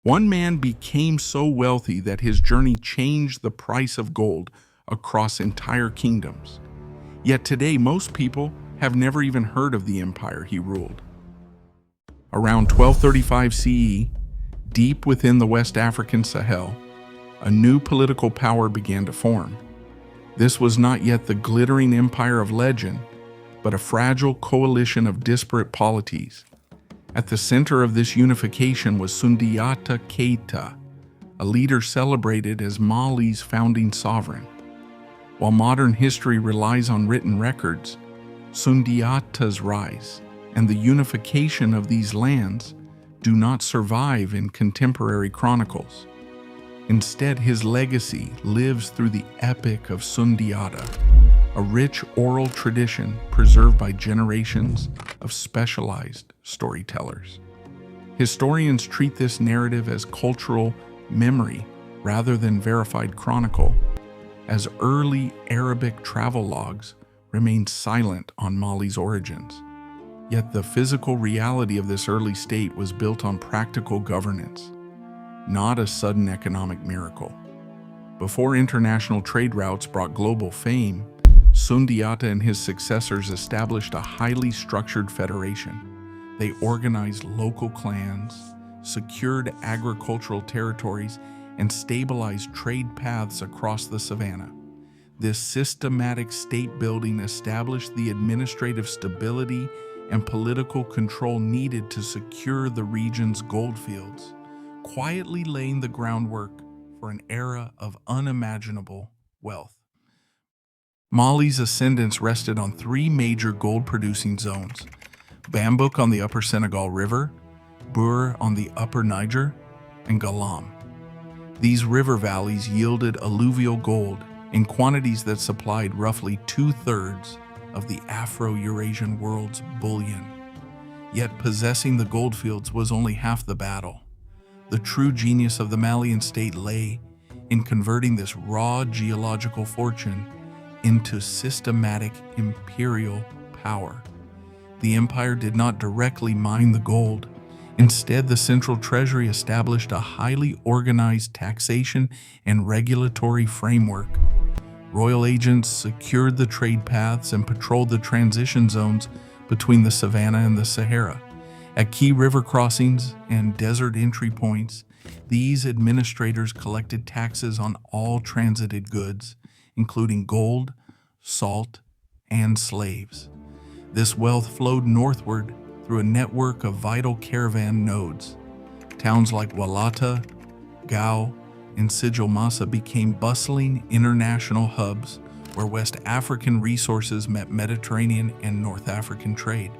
One man became so wealthy that his journey changed the price of gold across entire kingdoms. Yet today, most people have never even heard of the empire he ruled. Around 1235 CE, deep within the West African Sahel, a new political power began to form. This was not yet the glittering empire of legend, but a fragile coalition of disparate polities. At the center of this unification was Sundiata Keita, a leader celebrated as Mali's founding sovereign. While modern history relies on written records, Sundiata's rise and the unification of these lands do not survive in contemporary chronicles. Instead, his legacy lives through the epic of Sundiata, a rich oral tradition preserved by generations of specialized storytellers. Historians treat this narrative as cultural memory rather than verified chronicle, as early Arabic travel logs remain silent on Mali's origins. Yet the physical reality of this early state was built on practical governance, not a sudden economic miracle. Before international trade routes brought global fame, Sundiata and his successors established a highly structured federation. They organized local clans, secured agricultural territories, and stabilized trade paths across the savannah. This systematic state building established the administrative stability and political control needed to secure the region's goldfields, quietly laying the groundwork for an era of unimaginable wealth. Mali's ascendance rested on three major gold-producing zones: Bambouk on the upper Senegal River, Bour on the upper Niger, and Galam. These river valleys yielded alluvial gold in quantities that supplied roughly 2/3 of the Afro-Eurasian world's bullion. Yet possessing the goldfields was only half the battle. The true genius of the Malian state lay in converting this raw geological fortune into systematic imperial power. The empire did not directly mine the gold. Instead, the central treasury established a highly organized taxation and regulatory framework. Royal agents secured the trade paths and patrolled the transition zones between the savannah and the Sahara. At key river crossings and desert entry points, these administrators collected taxes on all transited goods, including gold, salt, and slaves. This wealth flowed northward through a network of vital caravan nodes. Towns like Walata, Gao, and Sijilmassa became bustling international hubs where West African resources met Mediterranean and North African trade.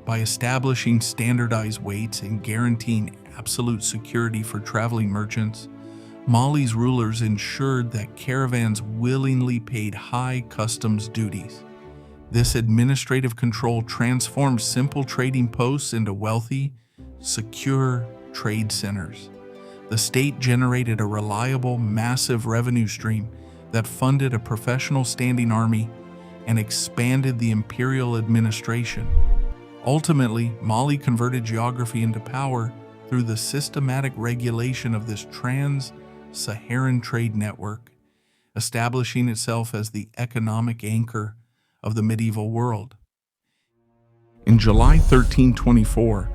By establishing standardized weights and guaranteeing absolute security for traveling merchants, Mali's rulers ensured that caravans willingly paid high customs duties. This administrative control transformed simple trading posts into wealthy, secure trade centers. The state generated a reliable, massive revenue stream that funded a professional standing army and expanded the imperial administration. Ultimately, Mali converted geography into power through the systematic regulation of this trans-Saharan trade network, establishing itself as the economic anchor of the medieval world. In July 1324,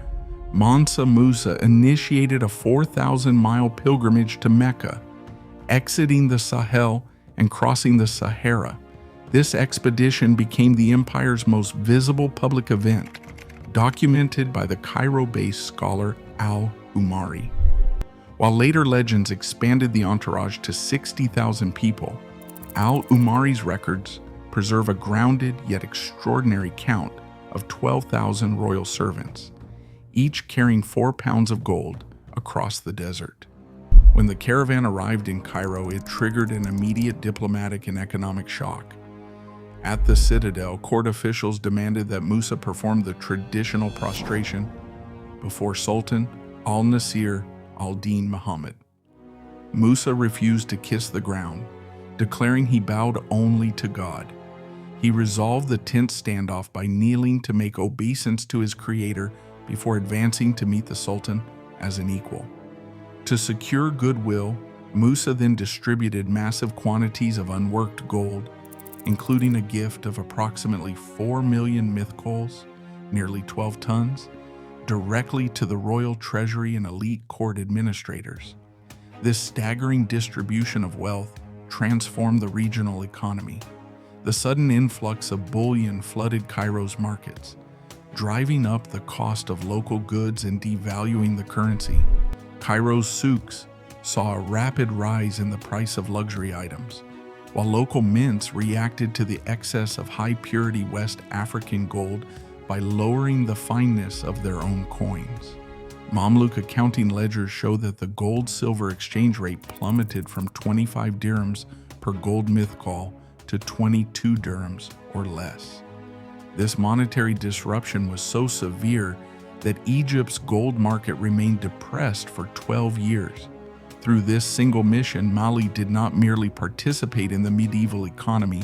Mansa Musa initiated a 4,000-mile pilgrimage to Mecca, exiting the Sahel and crossing the Sahara. This expedition became the empire's most visible public event, documented by the Cairo-based scholar al-Umari. While later legends expanded the entourage to 60,000 people, al-Umari's records preserve a grounded yet extraordinary count of 12,000 royal servants, each carrying 4 pounds of gold across the desert. When the caravan arrived in Cairo, it triggered an immediate diplomatic and economic shock. At the citadel, court officials demanded that Musa perform the traditional prostration before Sultan al-Nasir al-Din Muhammad. Musa refused to kiss the ground, declaring he bowed only to God. He resolved the tense standoff by kneeling to make obeisance to his creator before advancing to meet the Sultan as an equal. To secure goodwill, Musa then distributed massive quantities of unworked gold, including a gift of approximately 4 million mythcols, nearly 12 tons, directly to the royal treasury and elite court administrators. This staggering distribution of wealth transformed the regional economy. The sudden influx of bullion flooded Cairo's markets, driving up the cost of local goods and devaluing the currency. Cairo's souks saw a rapid rise in the price of luxury items, while local mints reacted to the excess of high-purity West African gold by lowering the fineness of their own coins. Mamluk accounting ledgers show that the gold-silver exchange rate plummeted from 25 dirhams per gold mythcol to 22 dirhams or less. This monetary disruption was so severe that Egypt's gold market remained depressed for 12 years. Through this single mission, Mali did not merely participate in the medieval economy,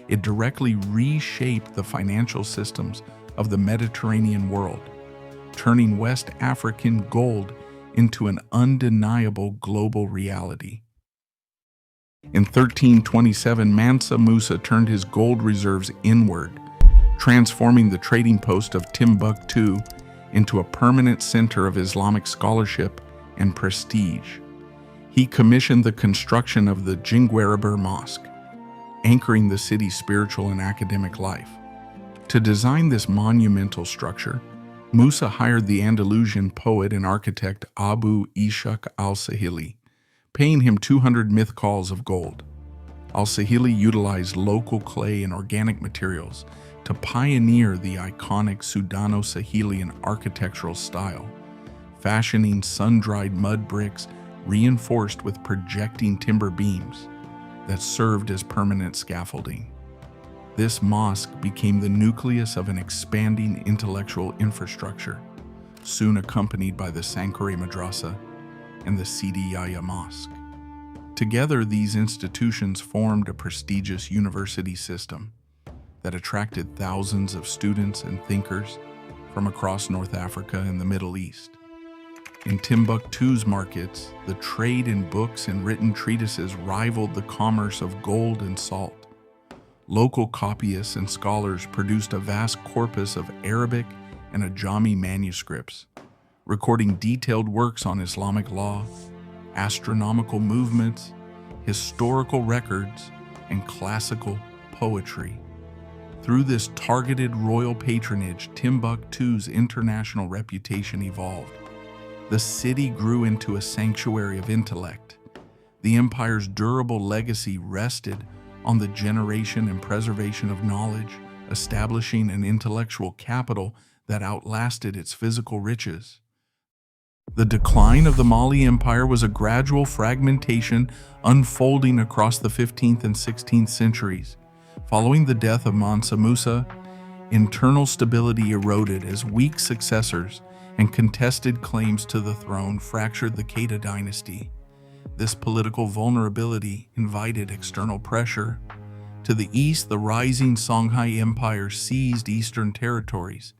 it directly reshaped the financial systems of the Mediterranean world, turning West African gold into an undeniable global reality. In 1327, Mansa Musa turned his gold reserves inward, transforming the trading post of Timbuktu into a permanent center of Islamic scholarship and prestige. He commissioned the construction of the Jingwereber Mosque, anchoring the city's spiritual and academic life. To design this monumental structure, Musa hired the Andalusian poet and architect Abu Ishaq al-Sahili, paying him 200 mythcols of gold. Al-Sahili utilized local clay and organic materials to pioneer the iconic Sudano-Sahelian architectural style, fashioning sun-dried mud bricks reinforced with projecting timber beams that served as permanent scaffolding. This mosque became the nucleus of an expanding intellectual infrastructure, soon accompanied by the Sankore Madrasa and the Sidi Yahya Mosque. Together, these institutions formed a prestigious university system that attracted thousands of students and thinkers from across North Africa and the Middle East. In Timbuktu's markets, the trade in books and written treatises rivaled the commerce of gold and salt. Local copyists and scholars produced a vast corpus of Arabic and Ajami manuscripts, recording detailed works on Islamic law, astronomical movements, historical records, and classical poetry. Through this targeted royal patronage, Timbuktu's international reputation evolved. The city grew into a sanctuary of intellect. The empire's durable legacy rested on the generation and preservation of knowledge, establishing an intellectual capital that outlasted its physical riches. The decline of the Mali Empire was a gradual fragmentation unfolding across the 15th and 16th centuries. Following the death of Mansa Musa, internal stability eroded as weak successors and contested claims to the throne fractured the Keita dynasty. This political vulnerability invited external pressure. To the east, the rising Songhai Empire seized eastern territories,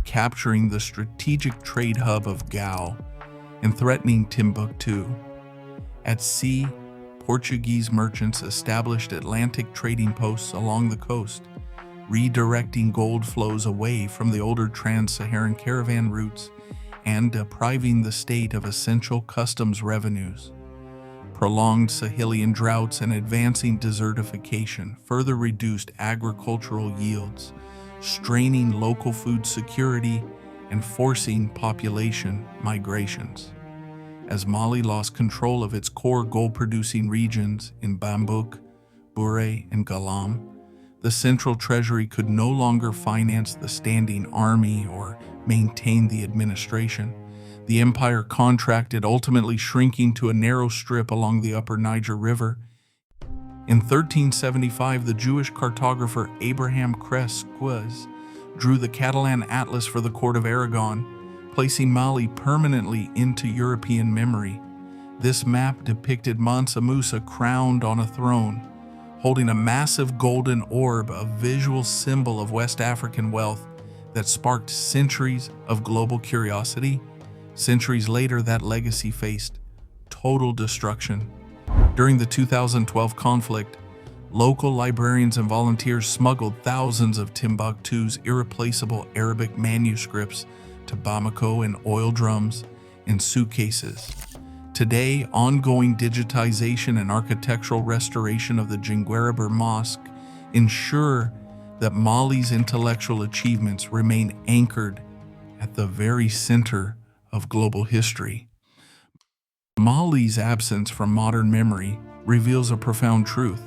capturing the strategic trade hub of Gao and threatening Timbuktu. At sea, Portuguese merchants established Atlantic trading posts along the coast, redirecting gold flows away from the older trans-Saharan caravan routes and depriving the state of essential customs revenues. Prolonged Sahelian droughts and advancing desertification further reduced agricultural yields, straining local food security and forcing population migrations. As Mali lost control of its core gold-producing regions in Bambouk, Bure, and Galam, the central treasury could no longer finance the standing army or maintain the administration. The empire contracted, ultimately shrinking to a narrow strip along the upper Niger River. In 1375, the Jewish cartographer Abraham Cresques drew the Catalan Atlas for the court of Aragon, placing Mali permanently into European memory. This map depicted Mansa Musa crowned on a throne, holding a massive golden orb, a visual symbol of West African wealth that sparked centuries of global curiosity. Centuries later, that legacy faced total destruction. During the 2012 conflict, local librarians and volunteers smuggled thousands of Timbuktu's irreplaceable Arabic manuscripts to Bamako in oil drums and suitcases. Today, ongoing digitization and architectural restoration of the Jingwereber Mosque ensure that Mali's intellectual achievements remain anchored at the very center of global history. Mali's absence from modern memory reveals a profound truth.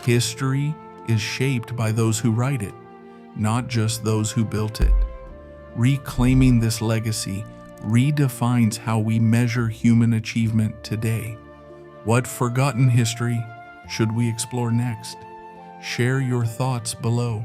History is shaped by those who write it, not just those who built it. Reclaiming this legacy redefines how we measure human achievement today. What forgotten history should we explore next? Share your thoughts below.